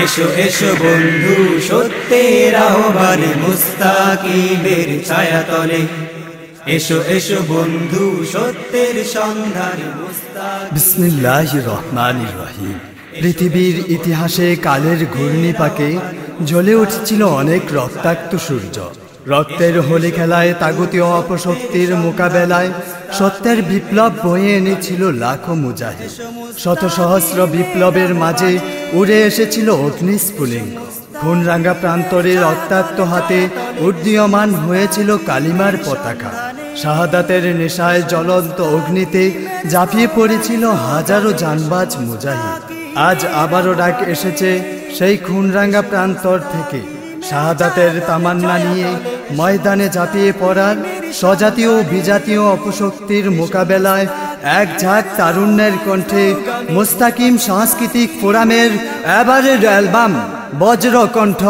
এসো এসো বন্ধু সত্যের আহ্বানে মুস্তাকিমের ছায়াতলে, এসো এসো বন্ধু সত্যের সন্ধানে মুস্তাকিম। বিসমিল্লাহির রহমানির রহিম। পৃথিবীর ইতিহাসে কালের ঘূর্ণিপাকে জ্বলে উঠছিল অনেক রক্তাক্ত সূর্য। রক্তের হোলি খেলায় তাগুতীয় অপশক্তির মোকাবেলায় সত্যের বিপ্লব বয়ে এনেছিল লাখো মুজাহিদ। শত সহস্র বিপ্লবের মাঝে উড়ে এসেছিল অগ্নিস্ফুলিঙ্গ। খুনরাঙ্গা প্রান্তরের রক্তাক্ত হাতে উড্ডীয়মান হয়েছিল কালিমার পতাকা। শাহাদাতের নেশায় জ্বলন্ত অগ্নিতে ঝাঁপিয়ে পড়েছিল হাজারো জানবাজ মুজাহিদ। আজ আবারও ডাক এসেছে সেই খুনরাঙ্গা প্রান্তর থেকে, শাহাদাতের তামান্না নিয়ে ময়দানে ঝাঁপিয়ে পড়ার, স্বজাতীয় ও বিজাতীয় অপশক্তির মোকাবেলায় এক ঝাঁক তারুণ্যের কণ্ঠে মুস্তাকিম সাংস্কৃতিক ফোরামের এবারের অ্যালবাম বজ্রকণ্ঠ।